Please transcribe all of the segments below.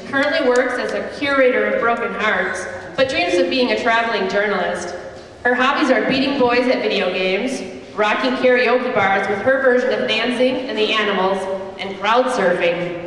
currently works as a curator of broken hearts, but dreams of being a traveling journalist. Her hobbies are beating boys at video games, rocking karaoke bars with her version of Dancing and the Animals, and crowd surfing.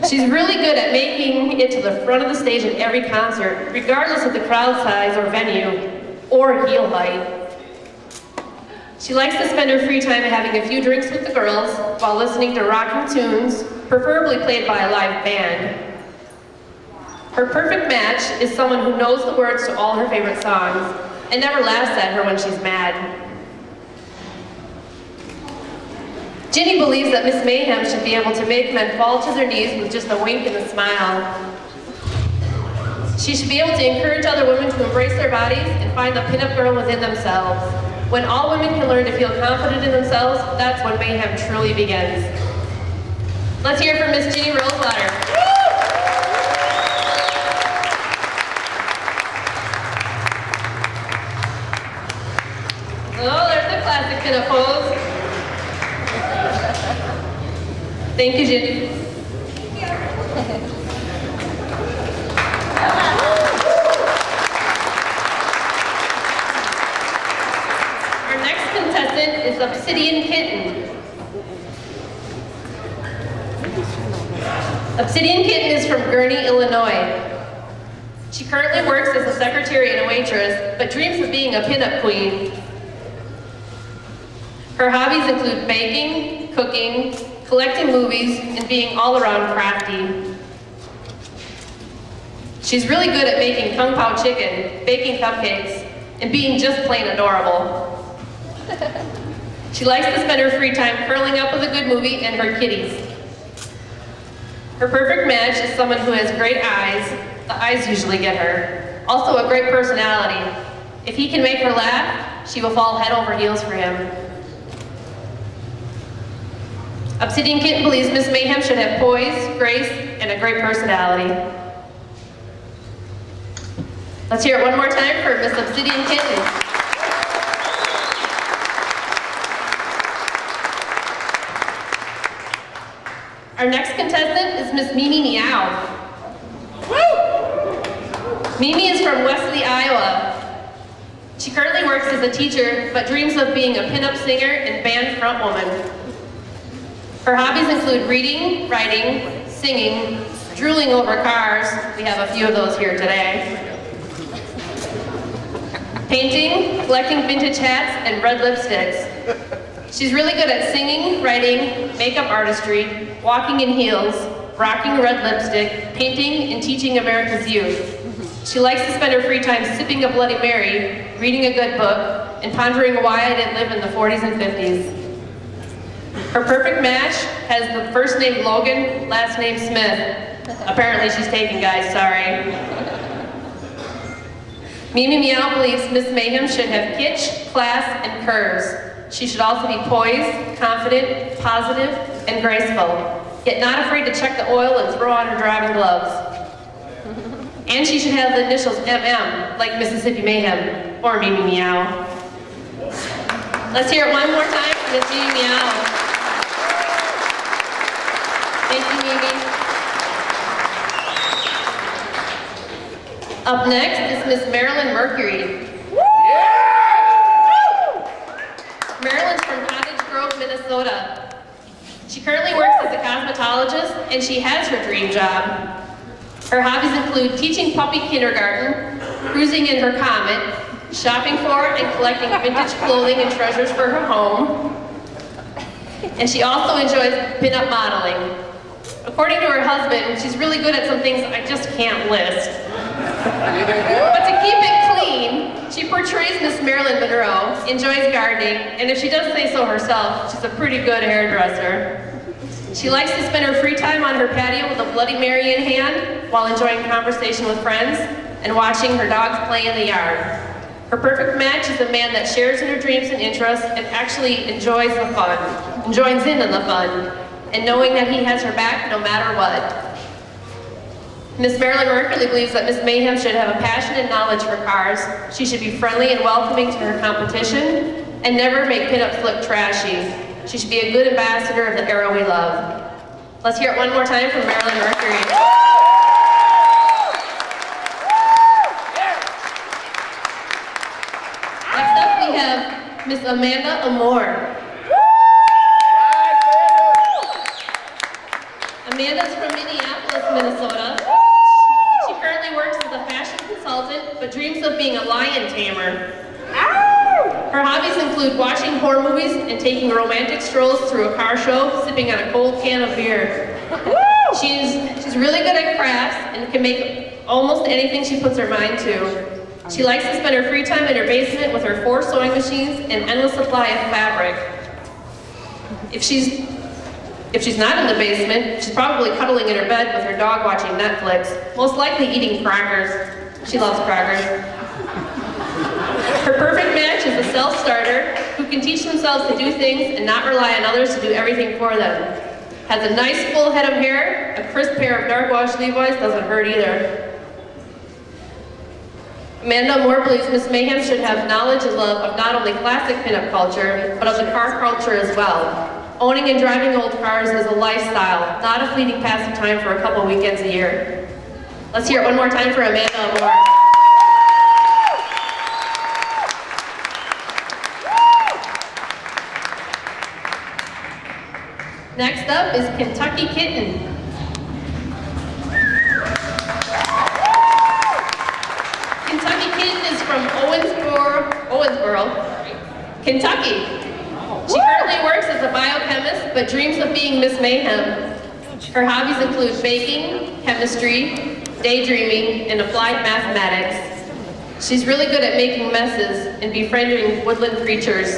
She's really good at making it to the front of the stage at every concert, regardless of the crowd size or venue, or heel height. She likes to spend her free time having a few drinks with the girls while listening to rocking tunes, preferably played by a live band. Her perfect match is someone who knows the words to all her favorite songs and never laughs at her when she's mad. Ginny believes that Miss Mayhem should be able to make men fall to their knees with just a wink and a smile. She should be able to encourage other women to embrace their bodies and find the pinup girl within themselves. When all women can learn to feel confident in themselves, that's when mayhem truly begins. Let's hear it from Miss Ginny Rosewater. Oh, there's the classic pinup pose. Thank you, Ginny. Our next contestant is Obsidian Kitten. Obsidian Kitten is from Gurnee, Illinois. She currently works as a secretary and a waitress, but dreams of being a pinup queen. Her hobbies include baking, cooking, collecting movies, and being all around crafty. She's really good at making kung pao chicken, baking cupcakes, and being just plain adorable. She likes to spend her free time curling up with a good movie and her kitties. Her perfect match is someone who has great eyes. The eyes usually get her. Also a great personality. If he can make her laugh, she will fall head over heels for him. Obsidian Kitten believes Miss Mayhem should have poise, grace, and a great personality. Let's hear it one more time for Miss Obsidian Kitten. Our next contestant is Miss Mimi Meow. Woo! Mimi is from Wesley, Iowa. She currently works as a teacher, but dreams of being a pinup singer and band frontwoman. Her hobbies include reading, writing, singing, drooling over cars. We have a few of those here today. Painting, collecting vintage hats, and red lipsticks. She's really good at singing, writing, makeup artistry, walking in heels, rocking red lipstick, painting, and teaching America's youth. She likes to spend her free time sipping a Bloody Mary, reading a good book, and pondering why I didn't live in the 40s and 50s. Her perfect match has the first name Logan, last name Smith. Apparently she's taken, guys, sorry. Mimi Meow believes Miss Mayhem should have kitsch, class, and curves. She should also be poised, confident, positive, and graceful, yet not afraid to check the oil and throw on her driving gloves. And she should have the initials MM, like Mississippi Mayhem, or Mimi Meow. Let's hear it one more time for Miss Mimi Meow. Thank you, Mimi. Up next is Miss Marilyn Mercury. Marilyn's from Cottage Grove, Minnesota. She currently works as a cosmetologist, and she has her dream job. Her hobbies include teaching puppy kindergarten, cruising in her Comet, shopping for and collecting vintage clothing and treasures for her home, and she also enjoys pinup modeling. According to her husband, she's really good at some things I just can't list. But to keep it clean, she portrays Miss Marilyn Monroe, enjoys gardening, and if she does say so herself, she's a pretty good hairdresser. She likes to spend her free time on her patio with a Bloody Mary in hand while enjoying conversation with friends and watching her dogs play in the yard. Her perfect match is a man that shares in her dreams and interests and actually enjoys the fun, and joins in on the fun, and knowing that he has her back no matter what. Miss Marilyn Mercury believes that Miss Mayhem should have a passion and knowledge for cars. She should be friendly and welcoming to her competition and never make pinups look trashy. She should be a good ambassador of the era we love. Let's hear it one more time from Marilyn Mercury. Next up we have Miss Amanda Amore. Amanda's from Minneapolis, Minnesota. She currently works as a fashion consultant, but dreams of being a lion tamer. Her hobbies include watching horror movies and taking romantic strolls through a car show, sipping on a cold can of beer. She's really good at crafts and can make almost anything she puts her mind to. She likes to spend her free time in her basement with her 4 sewing machines and endless supply of fabric. If she's not in the basement, she's probably cuddling in her bed with her dog watching Netflix, most likely eating crackers. She loves crackers. Her perfect match is a self-starter who can teach themselves to do things and not rely on others to do everything for them. Has a nice full head of hair, a crisp pair of dark wash Levi's doesn't hurt either. Amanda Moore believes Miss Mayhem should have knowledge and love of not only classic pinup culture, but of the car culture as well. Owning and driving old cars is a lifestyle, not a fleeting pass of time for a couple weekends a year. Let's hear it one more time for Amanda Moore. Next up is Kentucky Kitten. Kentucky Kitten is from Owensboro, Kentucky. She currently works as a biochemist, but dreams of being Miss Mayhem. Her hobbies include baking, chemistry, daydreaming, and applied mathematics. She's really good at making messes and befriending woodland creatures.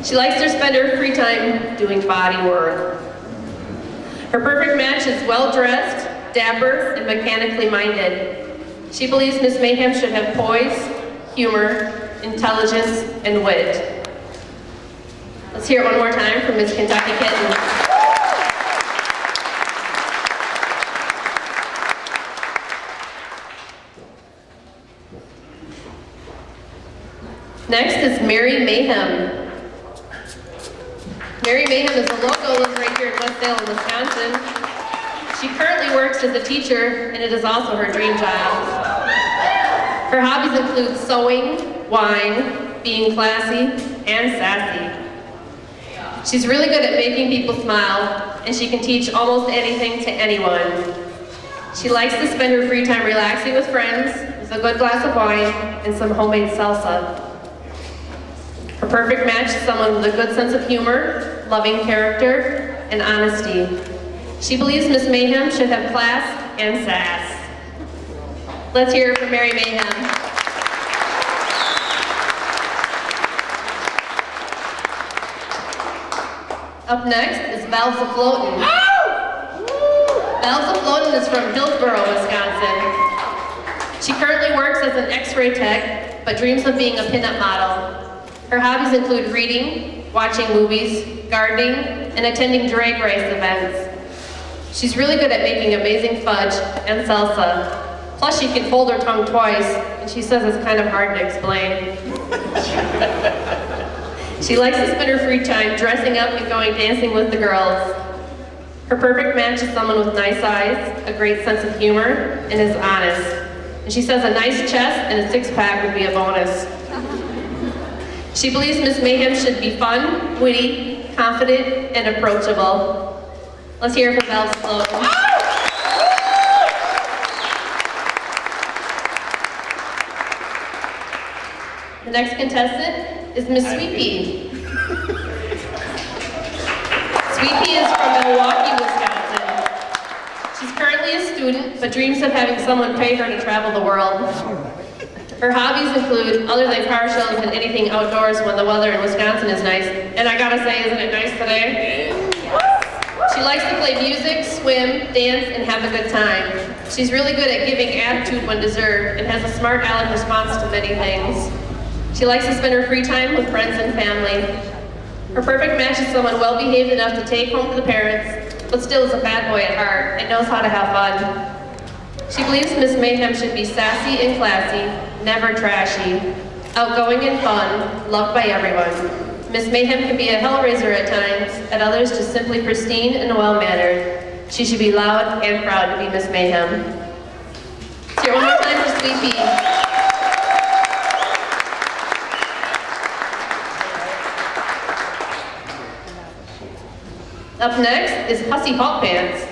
She likes to spend her free time doing body work. Her perfect match is well-dressed, dapper, and mechanically minded. She believes Miss Mayhem should have poise, humor, intelligence, and wit. Let's hear it one more time from Miss Kentucky Kitten. Next is Mary Mayhem. Mary Mayhem is a local, lives right here in West Salem, Wisconsin. She currently works as a teacher, and it is also her dream job. Her hobbies include sewing, wine, being classy, and sassy. She's really good at making people smile, and she can teach almost anything to anyone. She likes to spend her free time relaxing with friends, with a good glass of wine, and some homemade salsa. Her perfect match is someone with a good sense of humor, loving character, and honesty. She believes Miss Mayhem should have class and sass. Let's hear it from Mary Mayhem. Up next is Valves Afloatin'. Valves Afloatin' is from Hillsboro, Wisconsin. She currently works as an X-ray tech, but dreams of being a pinup model. Her hobbies include reading, watching movies, gardening, and attending drag race events. She's really good at making amazing fudge and salsa. Plus, she can hold her tongue twice, and she says it's kind of hard to explain. She likes to spend her free time dressing up and going dancing with the girls. Her perfect match is someone with nice eyes, a great sense of humor, and is honest. And she says a nice chest and a six-pack would be a bonus. She believes Miss Mayhem should be fun, witty, confident, and approachable. Let's hear it from Valves Afloatin'. The next contestant is Miss Sweet Pea. Sweet Pea is from Milwaukee, Wisconsin. She's currently a student, but dreams of having someone pay her to travel the world. Her hobbies include, other than car shows and anything outdoors when the weather in Wisconsin is nice. And I gotta say, isn't it nice today? She likes to play music, swim, dance, and have a good time. She's really good at giving attitude when deserved and has a smart aleck response to many things. She likes to spend her free time with friends and family. Her perfect match is someone well-behaved enough to take home to the parents, but still is a bad boy at heart and knows how to have fun. She believes Miss Mayhem should be sassy and classy, never trashy, outgoing and fun, loved by everyone. Miss Mayhem can be a hellraiser at times, at others just simply pristine and well-mannered. She should be loud and proud to be Miss Mayhem. Let's hear one more time for Sweet Pea. Up next is Hussy Hall Pants.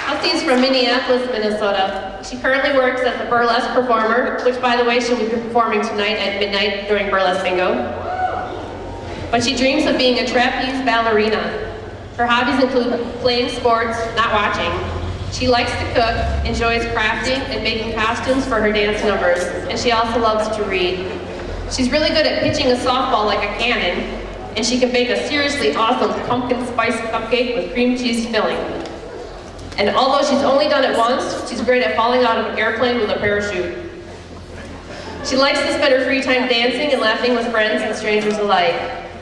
Hussy's from Minneapolis, Minnesota. She currently works as a burlesque performer, which, by the way, she'll be performing tonight at midnight during Burlesque Bingo. But she dreams of being a trapeze ballerina. Her hobbies include playing sports, not watching. She likes to cook, enjoys crafting, and making costumes for her dance numbers, and she also loves to read. She's really good at pitching a softball like a cannon, and she can bake a seriously awesome pumpkin spice cupcake with cream cheese filling. And although she's only done it once, she's great at falling out of an airplane with a parachute. She likes to spend her free time dancing and laughing with friends and strangers alike.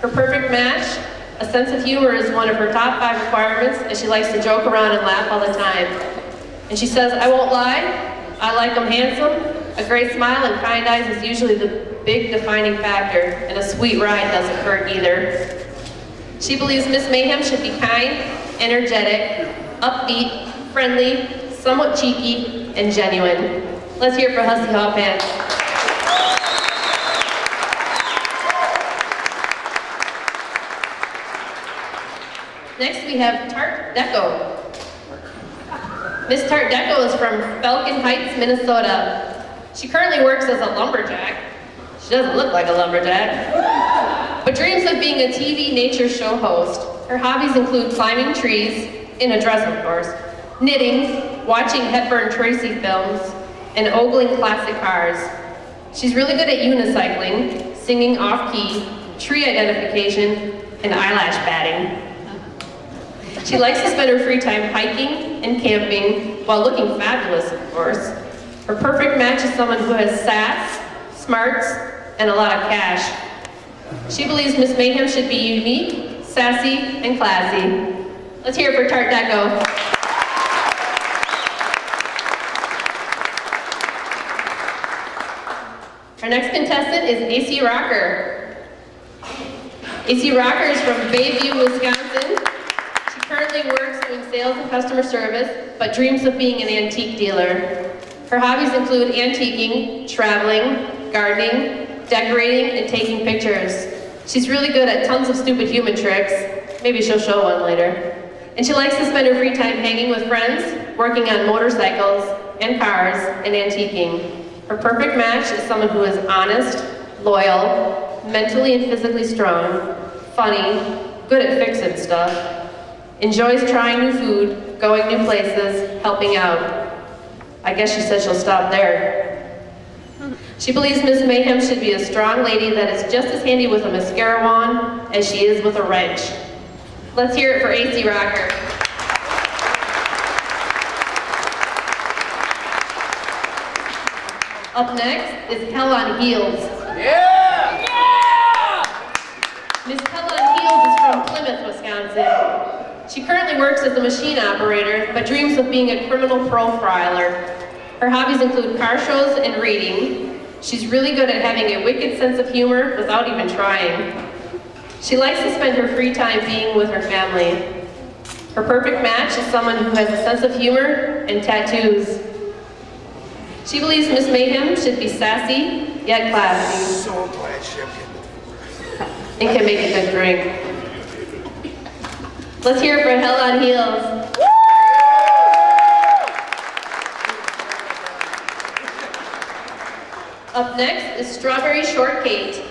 Her perfect match, a sense of humor, is one of her top 5 requirements, and she likes to joke around and laugh all the time. And she says, "I won't lie, I like them handsome. A great smile and kind eyes is usually the big defining factor, and a sweet ride doesn't hurt either." She believes Miss Mayhem should be kind, energetic, upbeat, friendly, somewhat cheeky, and genuine. Let's hear it for Hussy Hall Pants. Next we have Tart Deco. Miss Tart Deco is from Falcon Heights, Minnesota. She currently works as a lumberjack. She doesn't look like a lumberjack, but dreams of being a TV nature show host. Her hobbies include climbing trees, in a dress of course, knitting, watching Hepburn Tracy films, and ogling classic cars. She's really good at unicycling, singing off-key, tree identification, and eyelash batting. She likes to spend her free time hiking and camping while looking fabulous, of course. Her perfect match is someone who has sass, smarts, and a lot of cash. She believes Miss Mayhem should be unique, sassy, and classy. Let's hear it for Tart Deco. Our next contestant is AC Rocker. AC Rocker is from Bayview, Wisconsin. She currently works doing sales and customer service, but dreams of being an antique dealer. Her hobbies include antiquing, traveling, gardening, decorating, and taking pictures. She's really good at tons of stupid human tricks. Maybe she'll show one later. And she likes to spend her free time hanging with friends, working on motorcycles and cars, and antiquing. Her perfect match is someone who is honest, loyal, mentally and physically strong, funny, good at fixing stuff, enjoys trying new food, going new places, helping out. I guess she said she'll stop there. She believes Miss Mayhem should be a strong lady that is just as handy with a mascara wand as she is with a wrench. Let's hear it for AC Rocker. Up next is Hell on Heels. Yeah! Yeah! Miss Hell on Heels is from Plymouth, Wisconsin. She currently works as a machine operator, but dreams of being a criminal profiler. Her hobbies include car shows and reading. She's really good at having a wicked sense of humor without even trying. She likes to spend her free time being with her family. Her perfect match is someone who has a sense of humor and tattoos. She believes Miss Mayhem should be sassy, yet classy. So glad and can make a good drink. Let's hear it for Hell on Heels. Up next is Strawberry Shortcake.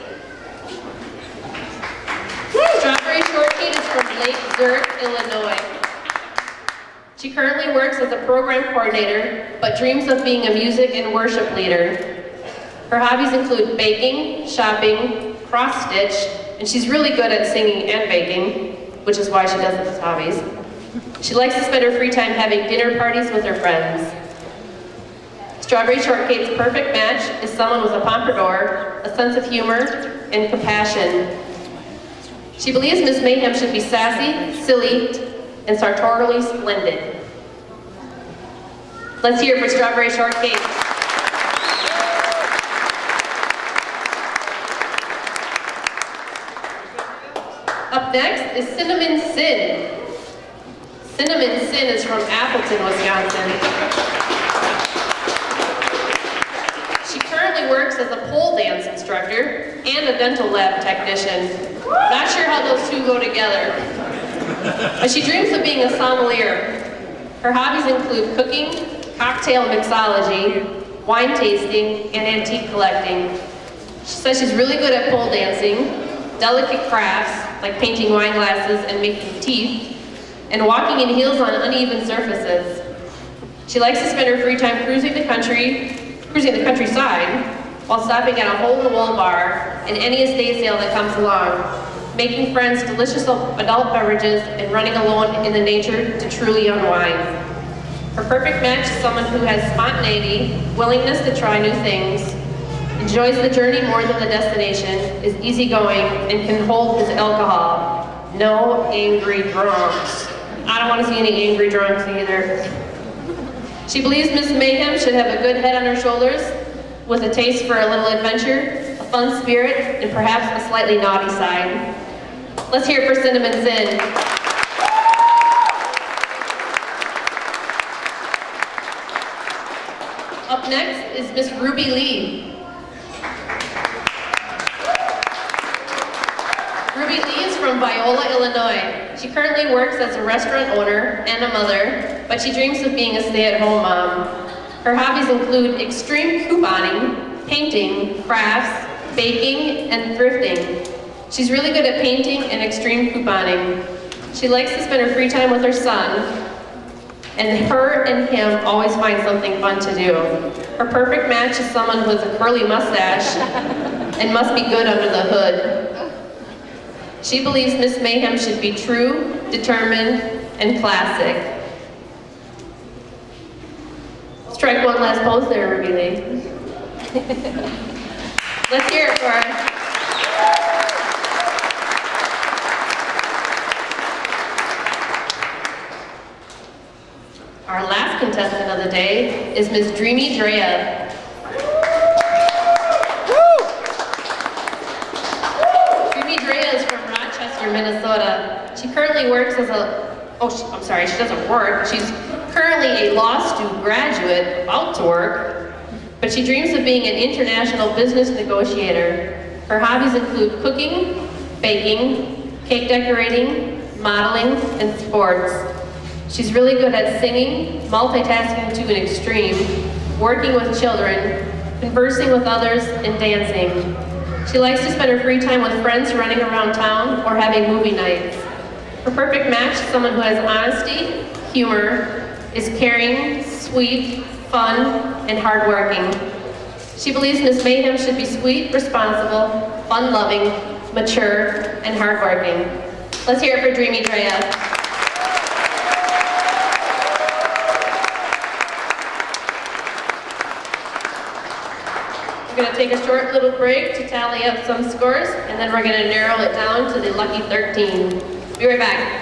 Strawberry Shortcake is from Lake Zurich, Illinois. She currently works as a program coordinator, but dreams of being a music and worship leader. Her hobbies include baking, shopping, cross-stitch, and she's really good at singing and baking, which is why she does it as hobbies. She likes to spend her free time having dinner parties with her friends. Strawberry Shortcake's perfect match is someone with a pompadour, a sense of humor, and compassion. She believes Miss Mayhem should be sassy, silly, and sartorially splendid. Let's hear it for Strawberry Shortcake. Up next is Cinnamon Sin. Cinnamon Sin is from Appleton, Wisconsin. She currently works as a pole dance instructor and a dental lab technician. Not sure how those two go together. But she dreams of being a sommelier. Her hobbies include cooking, cocktail mixology, wine tasting, and antique collecting. She says she's really good at pole dancing, delicate crafts like painting wine glasses and making teeth, and walking in heels on uneven surfaces. She likes to spend her free time cruising the countryside while stopping at a hole-in-the-wall bar and any estate sale that comes along, making friends delicious adult beverages, and running alone in the nature to truly unwind. Her perfect match is someone who has spontaneity, willingness to try new things, enjoys the journey more than the destination, is easygoing, and can hold his alcohol. No angry drunks. I don't want to see any angry drunks either. She believes Miss Mayhem should have a good head on her shoulders, with a taste for a little adventure, a fun spirit, and perhaps a slightly naughty side. Let's hear it for Cinnamon Sin. Up next is Miss Ruby Lee. Ruby Lee is from Viola, Illinois. She currently works as a restaurant owner and a mother, but she dreams of being a stay-at-home mom. Her hobbies include extreme couponing, painting, crafts, baking, and thrifting. She's really good at painting and extreme couponing. She likes to spend her free time with her son, and her and him always find something fun to do. Her perfect match is someone with a curly mustache and must be good under the hood. She believes Miss Mayhem should be true, determined, and classic. Strike one last pose there, Ruby Lee. Let's hear it for her. Our last contestant of the day is Miss Dreamy Drea. Dreamy Drea is from Rochester, Minnesota. She currently works as she doesn't work. She's currently a law student graduate, about to work, but she dreams of being an international business negotiator. Her hobbies include cooking, baking, cake decorating, modeling, and sports. She's really good at singing, multitasking to an extreme, working with children, conversing with others, and dancing. She likes to spend her free time with friends running around town or having movie nights. Her perfect match is someone who has honesty, humor, is caring, sweet, fun, and hardworking. She believes Miss Mayhem should be sweet, responsible, fun-loving, mature, and hardworking. Let's hear it for Dreamy Drea. We're going to take a short little break to tally up some scores, and then we're going to narrow it down to the lucky 13. Be right back.